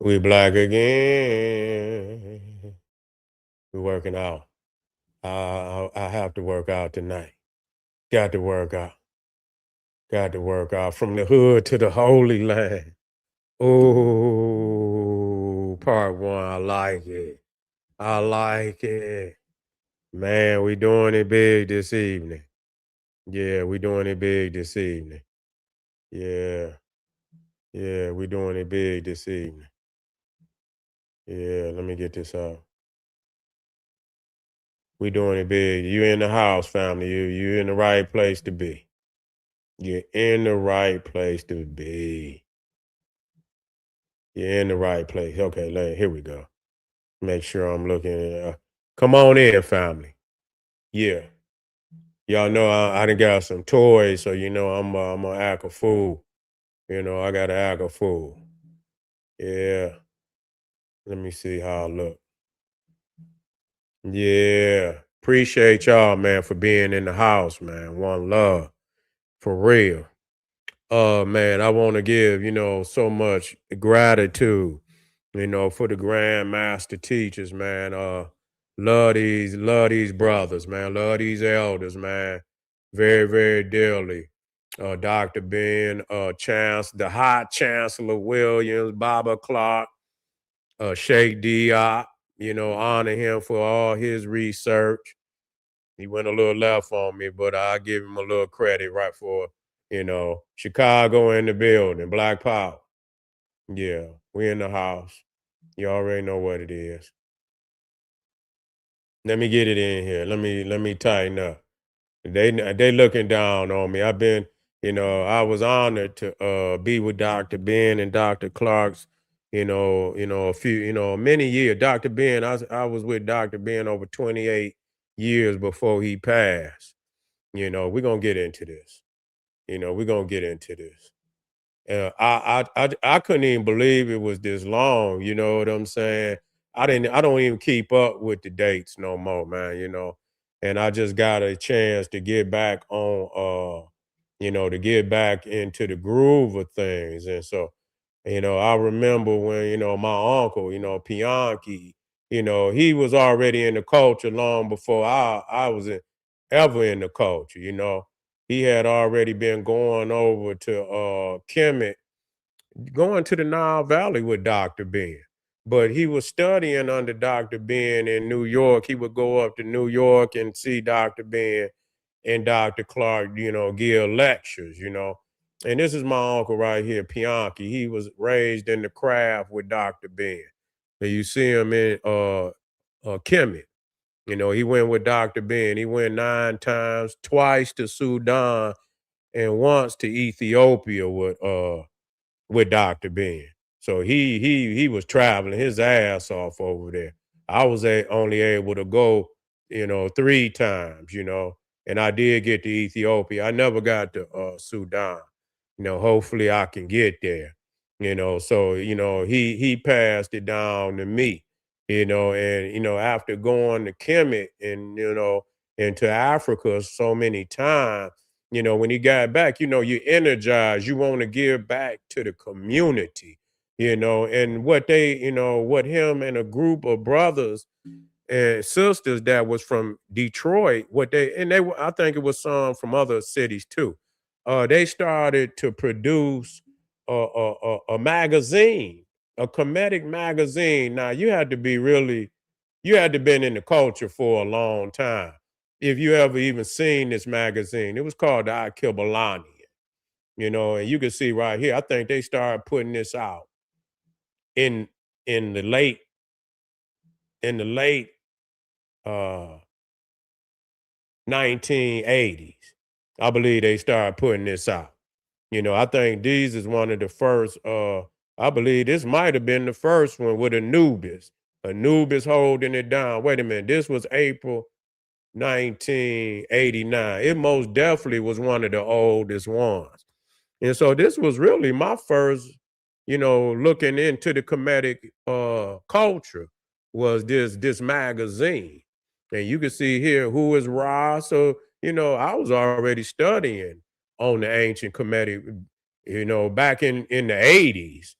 We black again. We working out. I have to work out tonight. Got to work out. Got to work out from the hood to the Holy Land. Oh, part one. I like it. I like it. Man, we doing it big this evening. Yeah, we doing it big this evening. Yeah, yeah, we doing it big this evening. Yeah, let me get this out. We doing it big. You in the house, family. You in the right place to be. You're in the right place to be. You're in the right place. Okay, here we go. Make sure I'm looking. Come on in, family. Yeah, y'all know I done got some toys, so I'm gonna act a fool. I gotta act a fool. Yeah. Let me see how I look. Yeah. Appreciate y'all, man, for being in the house, man. One love. For real. Man, I want to give, so much gratitude, for the grandmaster teachers, man. Love these brothers, man. Love these elders, man. Very, very dearly. Dr. Ben, the High Chancellor Williams, Baba Clarke, Sheikh Diop, honor him for all his research. He went a little left on me, but I give him a little credit right for, Chicago in the building, Black Power. Yeah, we in the house. You already know what it is. Let me get it in here. Let me tighten up. They looking down on me. I was honored to be with Dr. Ben and Dr. Clark's, a few, many years. Dr. Ben, I was with Dr. Ben over 28 years before he passed. We're gonna get into this. We're gonna get into this. I couldn't even believe it was this long. You know what I'm saying? I don't even keep up with the dates no more, man. And I just got a chance to get back on, to get back into the groove of things. And so, I remember when my uncle, Pianki, he was already in the culture long before I was ever in the culture. He had already been going over to Kemet, going to the Nile Valley with Dr. Ben. But he was studying under Dr. Ben in New York. He would go up to New York and see Dr. Ben and Dr. Clarke, give lectures. And this is my uncle right here, Pianki. He was raised in the craft with Dr. Ben. And you see him in Kemet. He went with Dr. Ben. He went 9 times, twice to Sudan and once to Ethiopia with Dr. Ben. So he was traveling his ass off over there. I was only able to go, 3 times, and I did get to Ethiopia. I never got to Sudan. Hopefully I can get there. So he passed it down to me. And after going to Kemet and into Africa so many times, when he got back, you energized, you want to give back to the community, and what him and a group of brothers and sisters that was from Detroit, I think it was some from other cities too. They started to produce a magazine, a comedic magazine. Now you had to been in the culture for a long time if you ever even seen this magazine. It was called the Ikibelani, and you can see right here. I think they started putting this out in in the late in the late uh 1980s. I believe they started putting this out. I think these is one of the first. I believe this might have been the first one with Anubis. Anubis holding it down. Wait a minute, this was April 1989. It most definitely was one of the oldest ones. And so this was really my first, looking into the comedic culture was this magazine. And you can see here who is Ra. So, I was already studying on the ancient comedic, back in the 80s.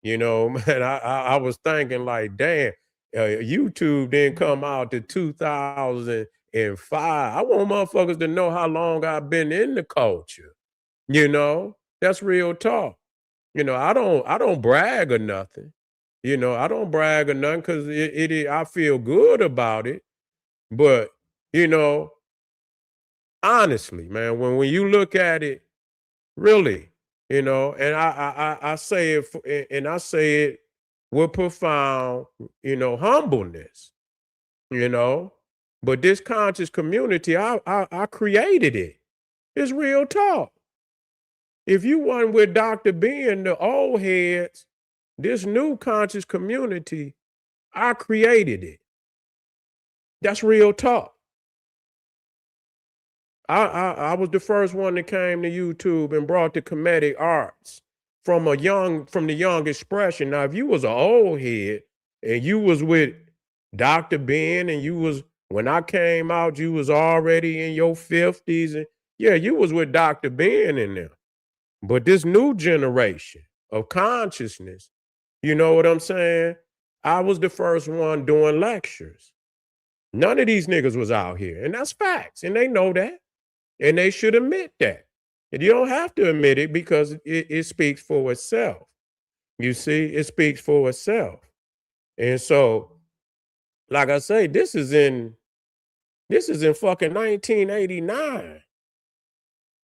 Man, I was thinking like, damn, YouTube didn't come out to 2005. I want motherfuckers to know how long I've been in the culture. That's real talk. I don't brag or nothing. I don't brag or nothing because I feel good about it. But you know, honestly, man, when you look at it, really, and I say it and I say it with profound, humbleness, you know. But this conscious community, I created it. It's real talk. If you weren't with Dr. B and the old heads, this new conscious community, I created it. That's real talk. I was the first one that came to YouTube and brought the comedic arts from the young expression. Now, if you was an old head and you was with Dr. Ben and you was when I came out, you was already in your 50s and yeah, you was with Dr. Ben in there. But this new generation of consciousness, you know what I'm saying? I was the first one doing lectures. None of these niggas was out here. And that's facts. And they know that. And they should admit that. And you don't have to admit it because it speaks for itself. You see, it speaks for itself. And so, like I say, this is in fucking 1989.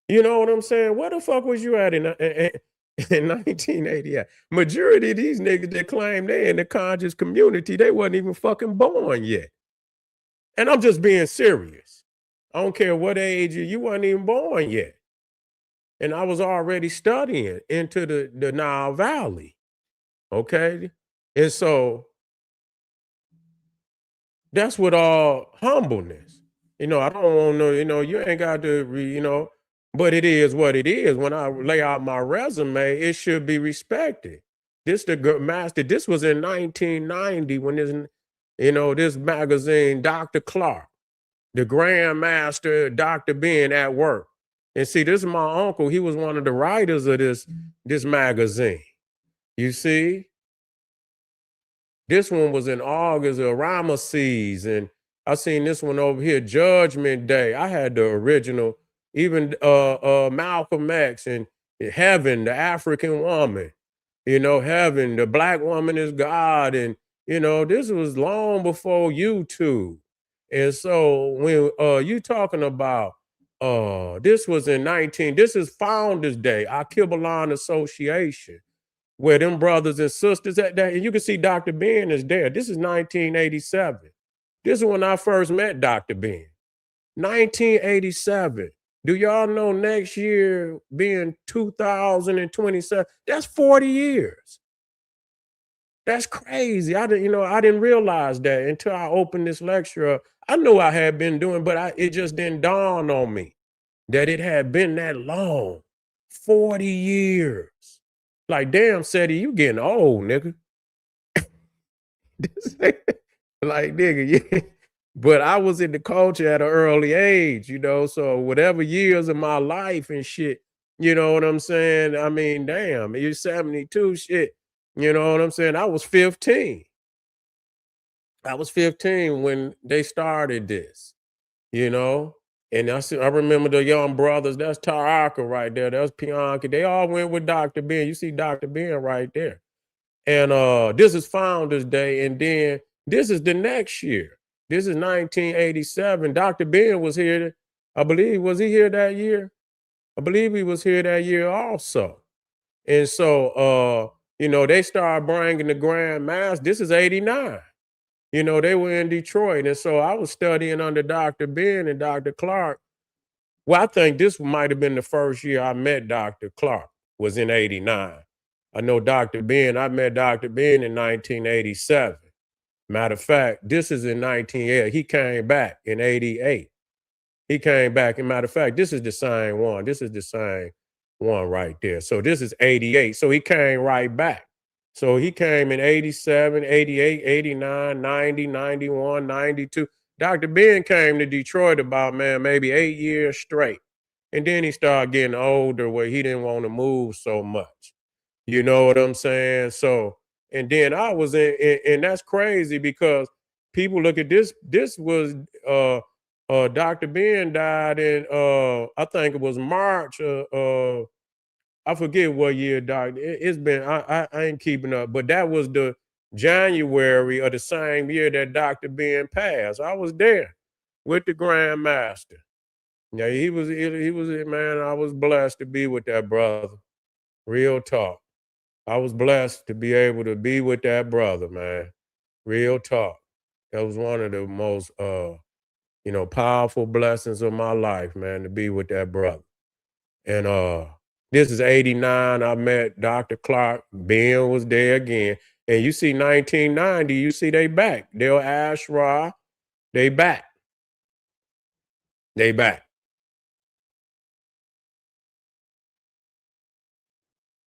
You know what I'm saying? Where the fuck was you at in 1988? Majority of these niggas that claim they in the conscious community, they wasn't even fucking born yet. And I'm just being serious. I don't care what age you wasn't even born yet. And I was already studying into the Nile Valley. Okay. And so that's with all humbleness. I don't want to, you ain't got to, but it is what it is. When I lay out my resume, it should be respected. This the good master. This was in 1990 when this magazine, Dr. Clarke, the Grand Master, Dr. Ben at work. And see, this is my uncle. He was one of the writers of this magazine. You see? This one was in August of Ramesses, and I seen this one over here, Judgment Day. I had the original, even Malcolm X and Heaven, the African woman. Heaven, the black woman is God, and this was long before YouTube. And so when you talking about this was in this is Founders Day, our Kibbalan Association where them brothers and sisters at that, and you can see Dr. Ben is there. This is 1987. This is when I first met Dr. Ben. 1987. Do y'all know next year being 2027? That's 40 years. That's crazy. I didn't realize that until I opened this lecture up. I knew I had been doing, but it just didn't dawn on me that it had been that long. 40 years. Like, damn, Seti, you getting old, nigga. Like, nigga, yeah. But I was in the culture at an early age, so whatever years of my life and shit, you know what I'm saying? I mean, damn, you're 72, shit. You know what I'm saying? I was 15. I was 15 when they started this, you know? And I remember the young brothers, that's Taraka right there, that's Bianca. They all went with Dr. Ben. You see Dr. Ben right there. And this is Founders Day. And then this is the next year. This is 1987. Dr. Ben was here. I believe, was he here that year? I believe he was here that year also. And so, they started bringing the Grand Master. This is 89. They were in Detroit. And so I was studying under Dr. Ben and Dr. Clarke. Well, I think this might have been the first year I met Dr. Clarke, was in 89. I know Dr. Ben, I met Dr. Ben in 1987. Matter of fact, this is in 1980. He came back in 88. He came back. And matter of fact, this is the same one. This is the same one right there. So this is 88. So he came right back. So he came in 87, 88, 89, 90, 91, 92. Dr. Ben came to Detroit about, man, maybe 8 years straight. And then he started getting older where he didn't want to move so much. You know what I'm saying? So, and then I was and that's crazy because people look at this. This was Dr. Ben died in I think it was March. I forget what year, Doc. It's been I ain't keeping up, but that was the January of the same year that Dr. Ben passed. I was there with the Grandmaster. Yeah, he was man. I was blessed to be with that brother. Real talk. I was blessed to be able to be with that brother, man. Real talk. That was one of the most powerful blessings of my life, man, to be with that brother. And this is 89. I met Dr. Clarke. Ben was there again. And you see 1990, you see they back. They'll Ashra, they back. They back.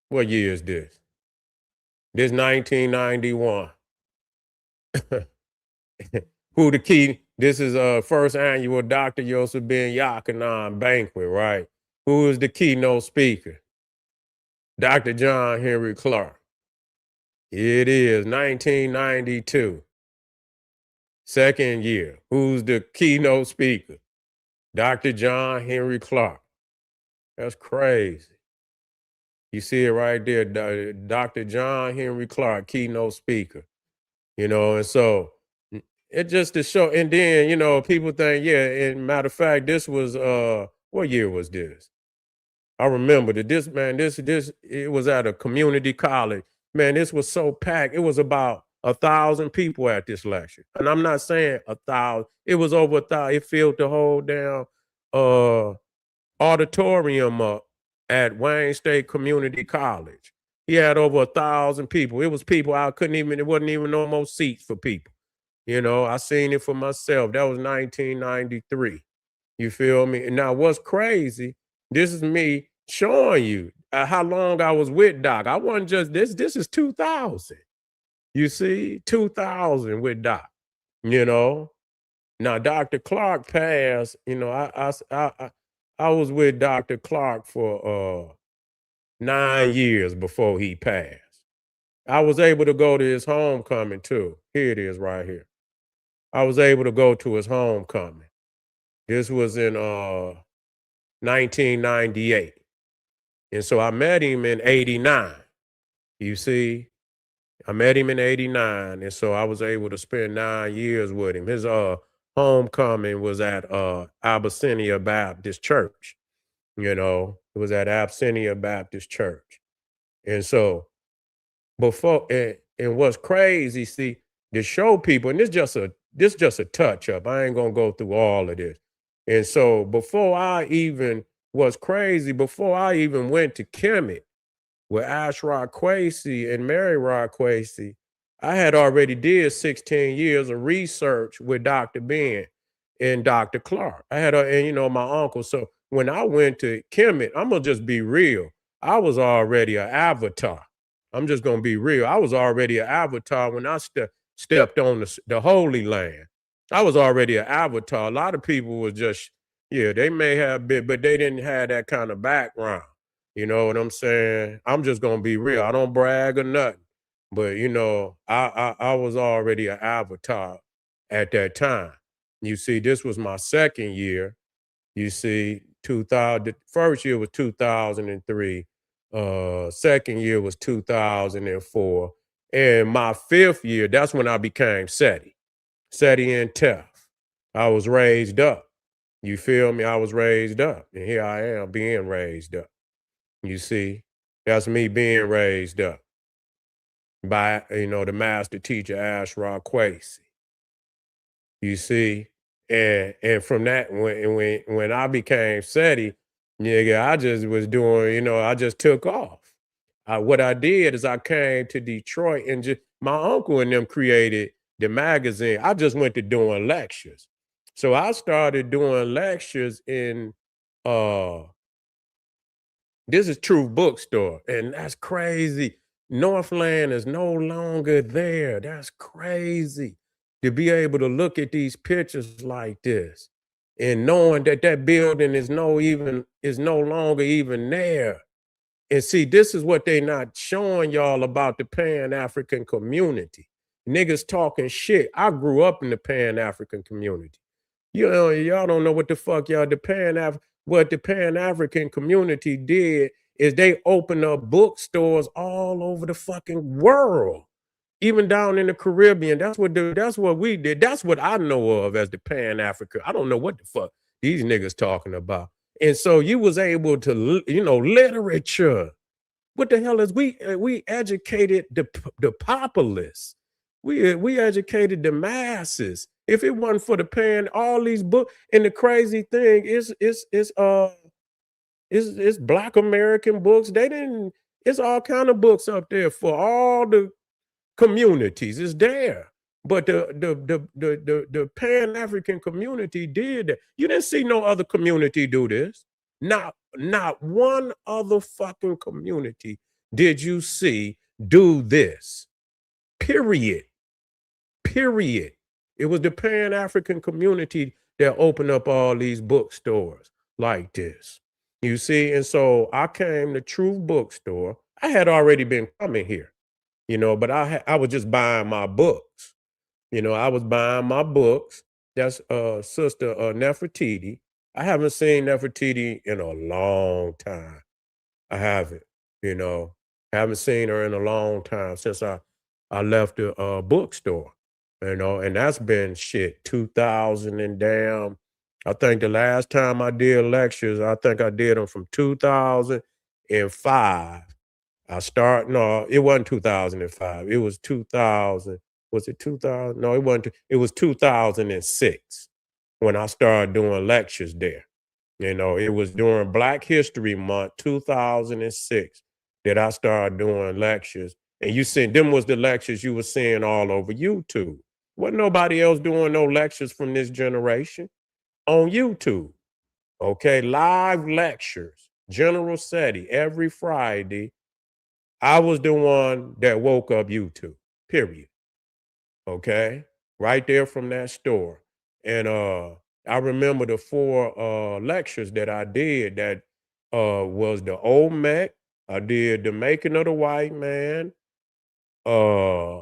What year is this? This 1991. Who the key? This is first annual Dr. Yosef Ben Yakanan banquet, right? Who is the keynote speaker? Dr. John Henry Clarke. It is 1992, second year. Who's the keynote speaker? Dr. John Henry Clarke. That's crazy. You see it right there, Dr. John Henry Clarke, keynote speaker. And so it just to show, and then people think, yeah. And matter of fact, this was what year was this? I remember that this man, this it was at a community college. Man, this was so packed. It was about 1,000 people at this lecture, and I'm not saying 1,000. It was over 1,000. It filled the whole down uh auditorium up at Wayne State Community College. He had over 1,000 people. It was people I couldn't even. It wasn't even no more seats for people. I seen it for myself. That was 1993. You feel me? And now what's crazy, this is me showing you how long I was with Doc. I wasn't just this is 2000. You see? 2000 with Doc, you know? Now Dr. Clarke passed, I was with Dr. Clarke for 9 years before he passed. I was able to go to his homecoming too. Here it is right here. I was able to go to his homecoming. This was in 1998. And so I met him in 89. You see, I met him in 89. And so I was able to spend 9 years with him. His homecoming was at Abyssinia Baptist Church. It was at Abyssinia Baptist Church. And so before and what's crazy, see, to show people, and this just a touch up. I ain't gonna go through all of this. And so before I even went to Kemet with Ash Quasi and Mary Quasi, I had already did 16 years of research with Dr. Ben and Dr. Clarke. I had and my uncle. So when I went to Kemet, I'm gonna just be real. I was already an avatar. I'm just gonna be real. I was already an avatar when I stepped on the Holy Land. I was already an avatar. A lot of people was just, yeah, they may have been, but they didn't have that kind of background. You know what I'm saying? I'm just gonna be real. I don't brag or nothing, but I was already an avatar at that time. You see, this was my second year. You see, 2000. The first year was 2003. Second year was 2004, and my fifth year, that's when I became Seti. Seti and Tef. I was raised up. You feel me? I was raised up, and here I am being raised up. You see, that's me being raised up by the master teacher Ashra Quasi. You see, and from that when I became SETI, nigga, I just was doing, I just took off. What I did is I came to Detroit and just my uncle and them created the magazine. I just went to doing lectures. So I started doing lectures in uh this is True Bookstore, and that's crazy. Northland is no longer there. That's crazy to be able to look at these pictures like this and knowing that that building is no longer even there. And see, this is what they not showing y'all about the Pan-African community. Niggas talking shit. I grew up in the Pan-African community. You know, y'all don't know what the fuck y'all what the Pan-African community did is they opened up bookstores all over the fucking world. Even down in the Caribbean. That's what we did. That's what I know of as the Pan-African. I don't know what the fuck these niggas talking about. And so you was able to, literature. What the hell is we educated the populace. We educated the masses. If it wasn't for the pan, all these books, and the crazy thing is Black American books. They didn't. It's all kind of books up there for all the communities. It's there. But the Pan African community did that. You didn't see no other community do this. Not one other fucking community did you see do this. Period. Period. It was the Pan African community that opened up all these bookstores like this. You see, and so I came to Truth Bookstore. I had already been coming here, but I was just buying my books. I was buying my books. That's Sister Nefertiti. I haven't seen Nefertiti in a long time. I haven't, you know. Haven't seen her in a long time since I left the bookstore, and that's been shit 2000 and damn. I think the last time I did lectures, I think I did them from 2005. No, it wasn't 2005. It was 2000. Was it 2000? No, it wasn't. It was 2006 when I started doing lectures there. It was during Black History Month, 2006, that I started doing lectures. And you seen them was the lectures you were seeing all over YouTube. Wasn't nobody else doing no lectures from this generation on YouTube. Okay, live lectures, General Seti every Friday. I was the one that woke up YouTube, period. Okay. Right there from that store. And I remember the four lectures that I did that was the Olmec. I did the making of the white man. Uh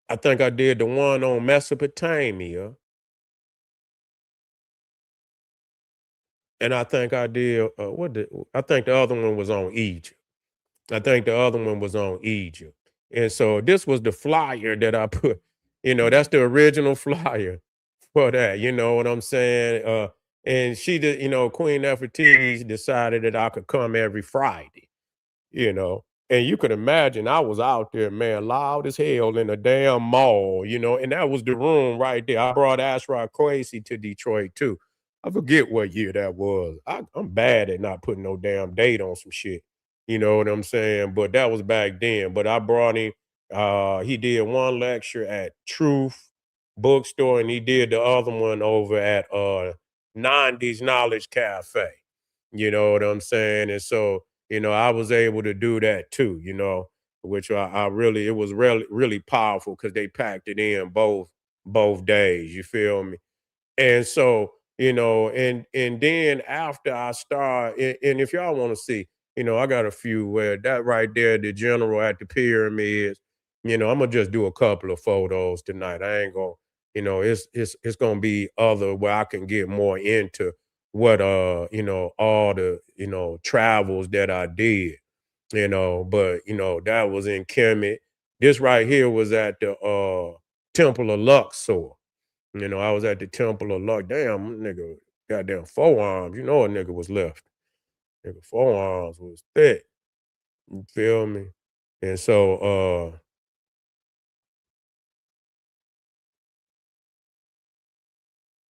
I think I did the one on Mesopotamia. And I think I did I think the other one was on Egypt. I think the other one was on Egypt. And so this was the flyer that I put, that's the original flyer for that. You know what I'm saying? And she did, Queen Nefertiti decided that I could come every Friday you know. And you could imagine I was out there, man, loud as hell in a damn mall, and that was the room right there. I brought Ashraf Kwesi to Detroit too. I forget what year that was. I'm bad at not putting no damn date on some shit. You know what I'm saying? But that was back then. But I brought him. He did one lecture at Truth Bookstore, and he did the other one over at 90s Knowledge Cafe. You know what I'm saying? And so I was able to do that too, which I really, it was really, really powerful because they packed it in both days. You feel me? And so, and then after I start, and if y'all want to see, I got a few where that right there, the general at the pyramids, I'm gonna just do a couple of photos tonight. I ain't gonna, it's gonna be other where I can get more into what all the travels that I did, but that was in Kemet. This right here was at the Temple of Luxor. I was at the Temple of Luck. Damn, nigga, goddamn forearms. You know a nigga was left. Nigga forearms was thick. You feel me? And so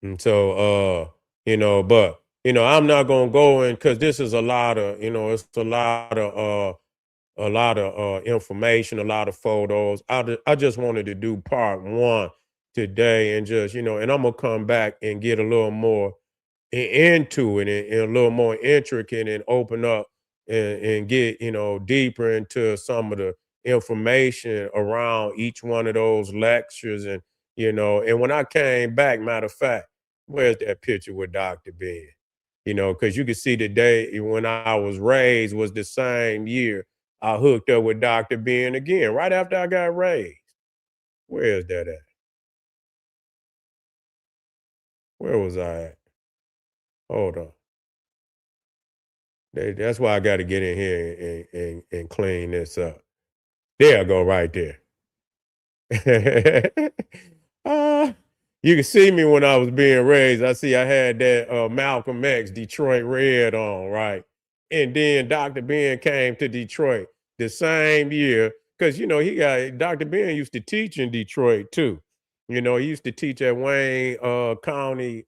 but I'm not gonna go in because this is a lot of, it's a lot of information, a lot of photos. I just wanted to do part one today and just, and I'm gonna come back and get a little more into it and a little more intricate and open up and get deeper into some of the information around each one of those lectures and when I came back, matter of fact, where's that picture with Dr. Ben? because you could see the day when I was raised was the same year I hooked up with Dr. Ben again, right after I got raised. Where is that at? Where was I at? Hold on. That's why I got to get in here and clean this up. There I go, right there. uh, you can see me when I was being raised. I see I had that Malcolm X Detroit Red on, right? And then Dr. Ben came to Detroit the same year because he got Dr. Ben used to teach in Detroit too. He used to teach at Wayne County,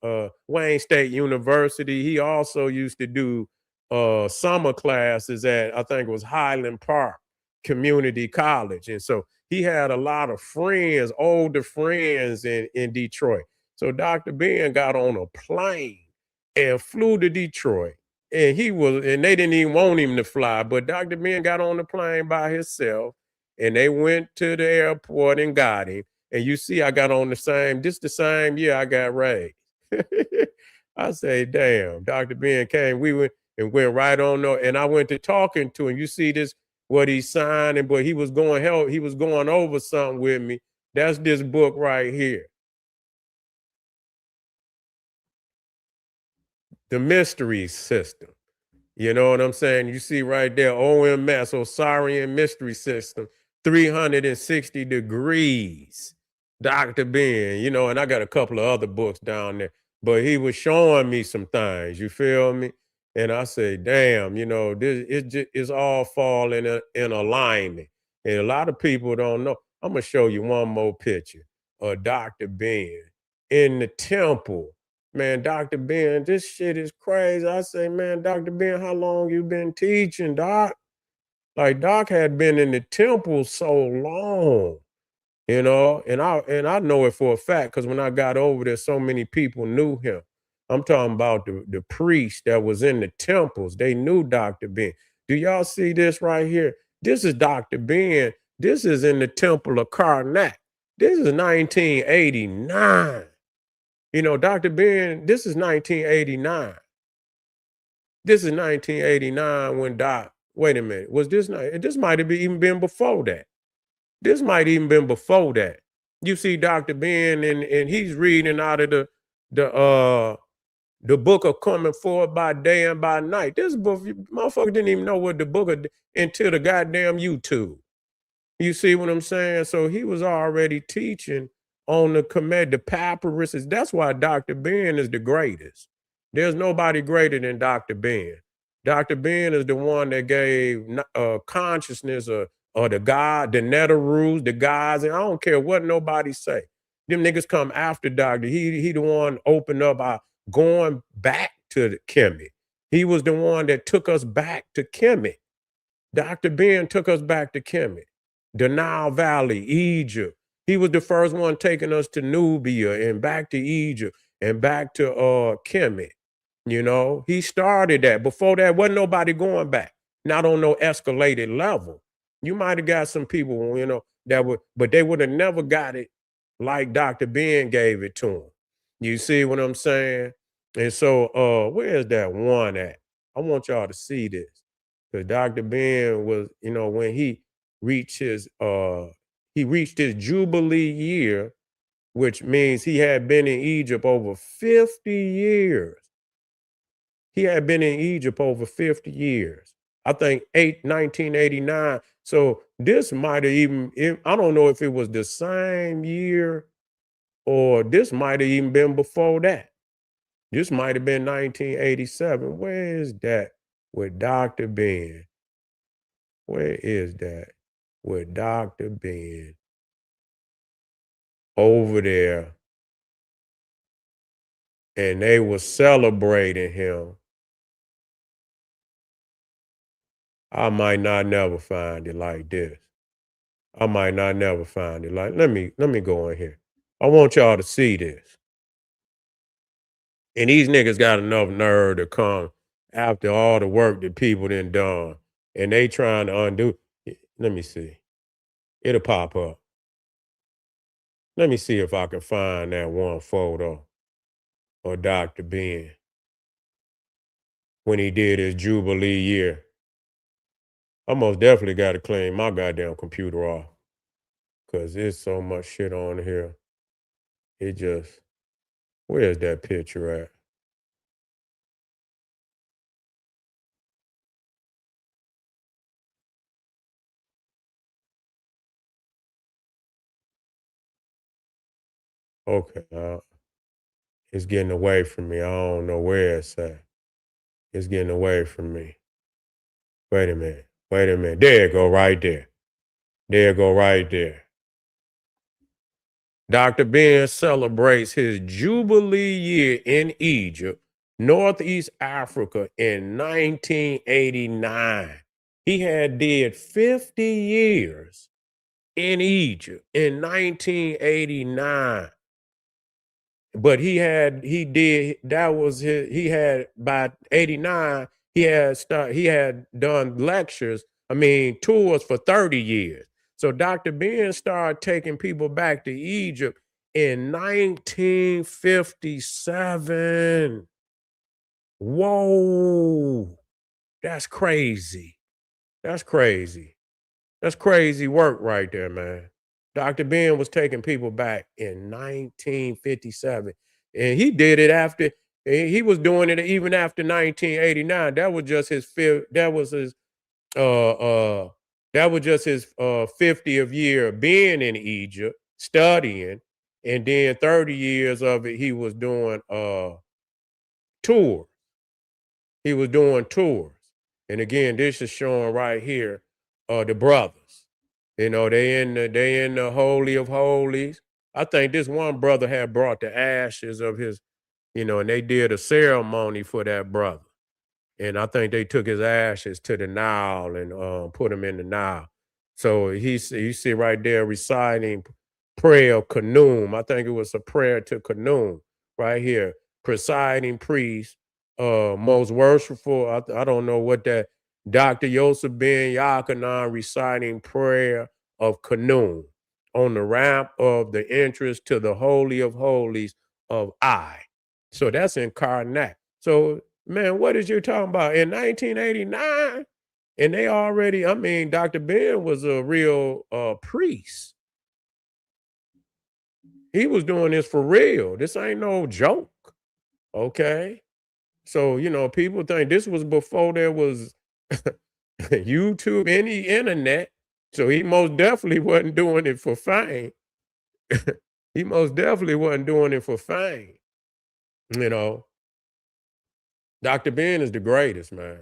Wayne State University. He also used to do summer classes at I think it was Highland Park Community College, and so he had a lot of friends, older friends in Detroit. So Dr. Ben got on a plane and flew to Detroit. And they didn't even want him to fly, but Dr. Ben got on the plane by himself and they went to the airport and got him. And you see, I got on the same year I got raised. I say, damn, Dr. Ben came, we went right on there. And I went to talking to him. You see this what he signed, and but he was going over something with me. That's this book right here, The Mystery System. You know what I'm saying? You see right there, OMS, Osarian Mystery System, 360 degrees. Dr. Ben, and I got a couple of other books down there, but he was showing me some things, you feel me? And I say, damn, it's all falling in alignment. And a lot of people don't know. I'm gonna show you one more picture of Dr. Ben in the temple. Man, Dr. Ben, this shit is crazy. I say, man, Dr. Ben, how long you been teaching, Doc? Like Doc had been in the temple so long, and I know it for a fact because when I got over there, so many people knew him. I'm talking about the priest that was in the temples. They knew Dr. Ben. Do y'all see this right here? This is Dr. Ben. This is in the temple of Karnak. This is 1989. Dr. Ben, this is 1989. This is 1989 when Doc, wait a minute, was this not, this might have even been before that. This might even been before that. You see Dr. Ben and he's reading out of the the book of coming forward by day and by night. This book, motherfucker didn't even know what the book of until the goddamn YouTube. You see what I'm saying? So he was already teaching on the Kemet, the papyruses. That's why Dr. Ben is the greatest. There's nobody greater than Dr. Ben. Dr. Ben is the one that gave consciousness or the God, the Netherus, the gods, and I don't care what nobody say. Them niggas come after Dr. He the one opened up our going back to the Kemet. He was the one that took us back to Kemet. Dr. Ben took us back to Kemet, the Nile Valley, Egypt. He was the first one taking us to Nubia and back to Egypt and back to Kemet. He started that. Before that, wasn't nobody going back, not on no escalated level. You might have got some people, that would, but they would have never got it like Dr. Ben gave it to them. You see what I'm saying? And so, where is that one at? I want y'all to see this. Because Dr. Ben was, when reached his he reached his Jubilee year, which means he had been in Egypt over 50 years. He had been in Egypt over 50 years. I think 1989. So this might have I don't know if it was the same year or this might have even been before that. This might have been 1987. Where is that with Dr. Ben? Where is that? With Dr. Ben over there, and they were celebrating him. I might not never find it like this. I might not never find it like. Let me go in here. I want y'all to see this. And these niggas got enough nerve to come after all the work that people done, and they trying to undo. Let me see. It'll pop up. Let me see if I can find that one photo of Dr. Ben. when he did his Jubilee year. I most definitely got to clean my goddamn computer off because there's so much shit on here. It just, where's that picture at? Okay, it's getting away from me. I don't know where it's at. It's getting away from me. Wait a minute. Wait a minute. There it go right there. There it go right there. Dr. Ben celebrates his Jubilee year in Egypt, Northeast Africa in 1989. He had did 50 years in Egypt in 1989. But he did that was his he had by 89 he had done lectures, I mean tours for 30 years. So Dr. Ben started taking people back to Egypt in 1957. Whoa, that's crazy. That's crazy. That's crazy work right there, man. Dr. Ben was taking people back in 1957, and he did it after he was doing it even after 1989. That was just his fifth. Uh uh that was just his 50th year being in Egypt studying, and then 30 years of it he was doing tours. He was doing tours. And again, this is showing right here the brothers. You know, they in the Holy of Holies. I think this one brother had brought the ashes of his, and they did a ceremony for that brother. And I think they took his ashes to the Nile and put him in the Nile. So you see right there reciting prayer of Khnum. I think it was a prayer to Khnum right here. Presiding priest, most worshipful. I don't know what that. Dr. Yosef Ben Yakanan reciting prayer of Khnum on the ramp of the entrance to the Holy of Holies of I. So that's in Karnak. So man, what is you talking about? In 1989? And they already, I mean, Dr. Ben was a real priest. He was doing this for real. This ain't no joke. Okay. So, people think this was before there was YouTube, any internet. So he most definitely wasn't doing it for fame. He most definitely wasn't doing it for fame. You know, Dr. Ben is the greatest, man.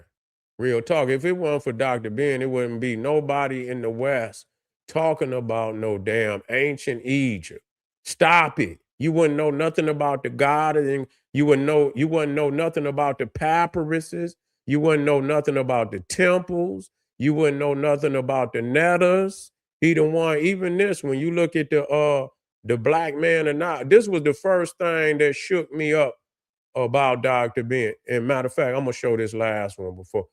Real talk. If it weren't for Dr. Ben, it wouldn't be nobody in the West talking about no damn ancient Egypt. Stop it. You wouldn't know nothing about the God, and you wouldn't know nothing about the papyruses. You wouldn't know nothing about the temples. You wouldn't know nothing about the netters. He the one, even this, when you look at the black man or not, this was the first thing that shook me up about Dr. Ben. And matter of fact, I'm gonna show this last one before.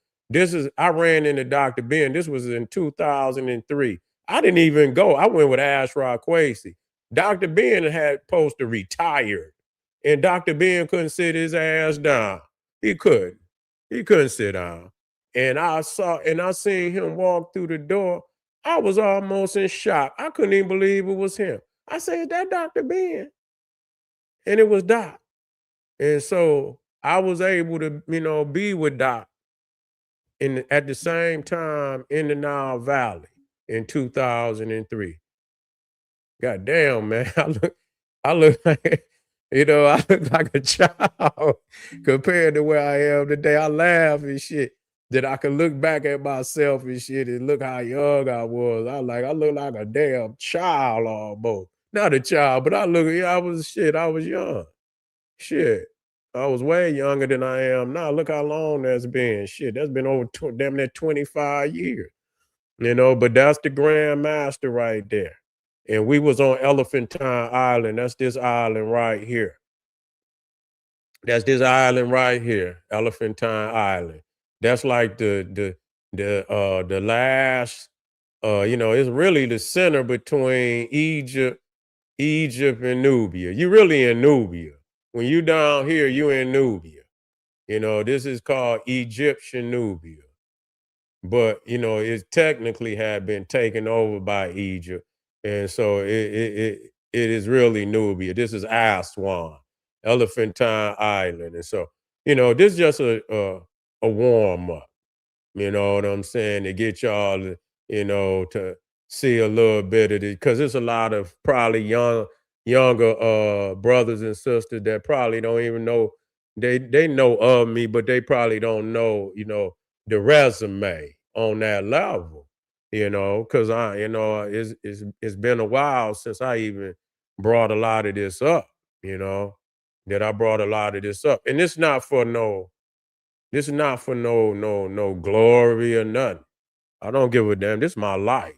I ran into Dr. Ben. This was in 2003. I didn't even go. I went with Ashraf Quasi. Dr. Ben had supposed to retire, and Dr. Ben couldn't sit his ass down. He couldn't. He couldn't sit down. And I seen him walk through the door. I was almost in shock. I couldn't even believe it was him. I said, "Is that Dr. Ben?" And it was Doc. And so I was able to, be with Doc at the same time in the Nile Valley in 2003. God damn, man. I look like, I look like a child compared to where I am today. I laugh and shit that I can look back at myself and shit and look how young I was. I look like a damn child almost. Not a child, but I was young. Shit. I was way younger than I am now. Look how long that's been. Shit, that's been over damn near 25 years. But that's the Grand Master right there. And we was on Elephantine Island. That's this island right here. That's this island right here, Elephantine Island. That's like the last it's really the center between Egypt and Nubia. You really in Nubia. When you down here, you in Nubia. This is called Egyptian Nubia, but it technically had been taken over by Egypt, and so it is really Nubia. This is Aswan, Elephantine Island, and so this is just a warm up. You know what I'm saying? To get y'all, to see a little bit of it, because there's a lot of probably younger brothers and sisters that probably don't even know they know of me, but they probably don't know, the resume on that level, because it's been a while since I even brought a lot of this up, you know, that I brought a lot of this up. And this is not for no glory or nothing. I don't give a damn. This is my life.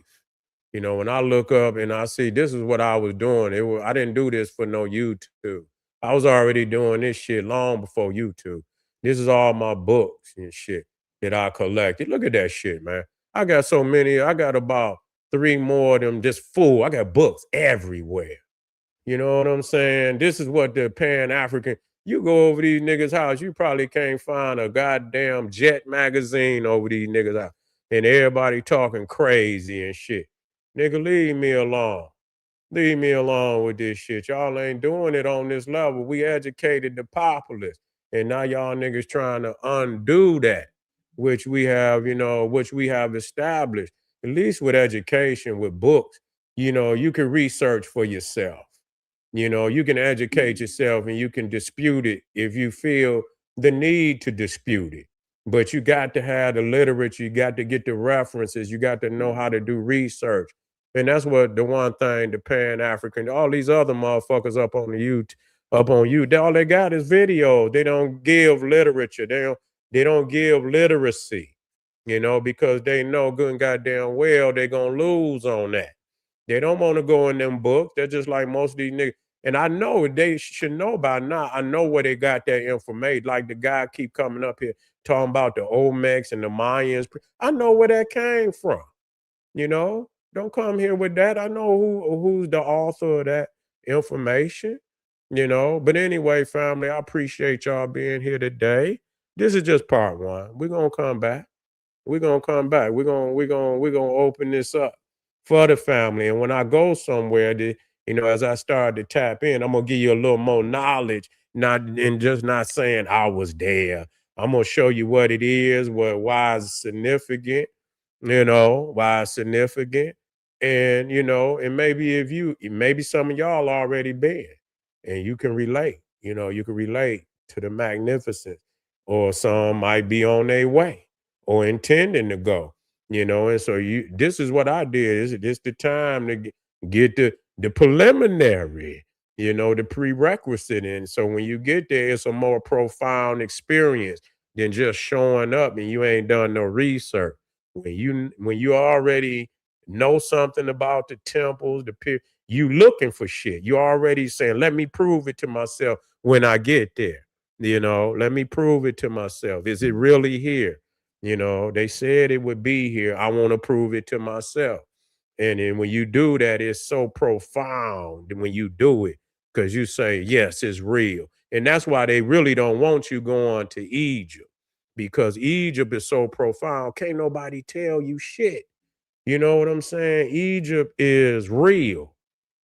When I look up and I see this is what I was doing, I didn't do this for no YouTube. I was already doing this shit long before YouTube. This is all my books and shit that I collected. Look at that shit, man. I got so many. I got about three more of them just full. I got books everywhere. You know what I'm saying? This is what the Pan-African you go over these niggas' house, you probably can't find a goddamn Jet magazine over these niggas' house. And everybody talking crazy and shit. Nigga, leave me alone. Leave me alone with this shit. Y'all ain't doing it on this level. We educated the populace. And now y'all niggas trying to undo that, which we have established. At least with education, with books, you can research for yourself. You can educate yourself and you can dispute it if you feel the need to dispute it. But you got to have the literature, you got to get the references, you got to know how to do research. And that's what the one thing the Pan African, all these other motherfuckers up on you, all they got is video. They don't give literature. They don't give literacy, because they know good and goddamn well they're gonna lose on that. They don't want to go in them books. They're just like most of these niggas. And I know they should know by now. I know where they got that information. Like the guy keep coming up here talking about the Olmecs and the Mayans. I know where that came from. Don't come here with that. I know who's the author of that information. But anyway, family, I appreciate y'all being here today. This is just part one. We're gonna come back. We're gonna come back. We're gonna open this up for the family. And when I go somewhere, as I start to tap in, I'm gonna give you a little more knowledge, not saying I was there. I'm gonna show you what it is, why it's significant, why it's significant. And and maybe some of y'all already been and you can relate, you can relate to the magnificence, or some might be on their way or intending to go, and so this is what I did. This the time to get the preliminary, the prerequisite. And so when you get there, it's a more profound experience than just showing up and you ain't done no research. When you already know something about the temples, you looking for shit. You already saying, let me prove it to myself when I get there. Let me prove it to myself. Is it really here? They said it would be here. I want to prove it to myself. And then when you do that, it's so profound when you do it, because you say, yes, it's real. And that's why they really don't want you going to Egypt, because Egypt is so profound. Can't nobody tell you shit. You know what I'm saying? Egypt is real.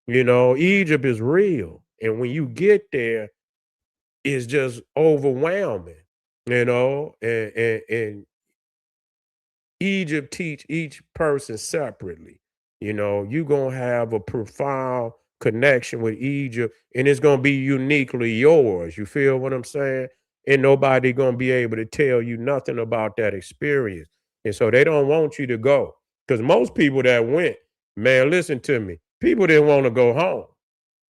Egypt is real. And when you get there, it's just overwhelming, and Egypt teach each person separately. You're gonna have a profound connection with Egypt, and it's gonna be uniquely yours. You feel what I'm saying? And nobody gonna be able to tell you nothing about that experience. And so they don't want you to go. Because most people that went, man, listen to me. People didn't want to go home.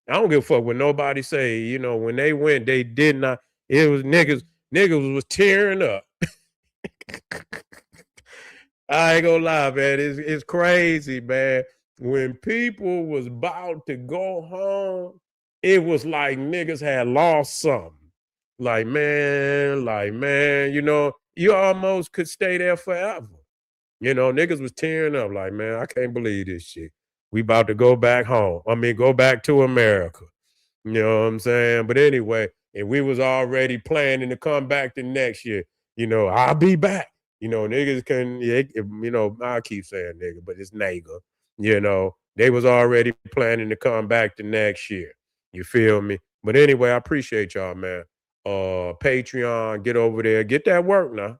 I don't give a fuck what nobody say. When they went, they did not. It was niggas was tearing up. I ain't gonna lie, man. It's crazy, man. When people was about to go home, it was like niggas had lost something. Like man, you almost could stay there forever. Niggas was tearing up like, man, I can't believe this shit. We about to go back home. I mean, go back to America. You know what I'm saying? But anyway, and we was already planning to come back the next year. I'll be back. Niggas can, yeah, I keep saying nigga, but it's nigga. They was already planning to come back the next year. You feel me? But anyway, I appreciate y'all, man. Patreon, get over there, get that work now.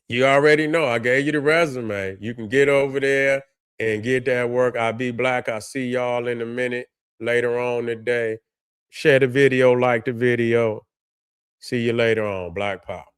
You already know I gave you the resume. You can get over there and get that work. I'll be black. I'll see y'all in a minute later on today. Share the video, like the video. See you later on. Black Power.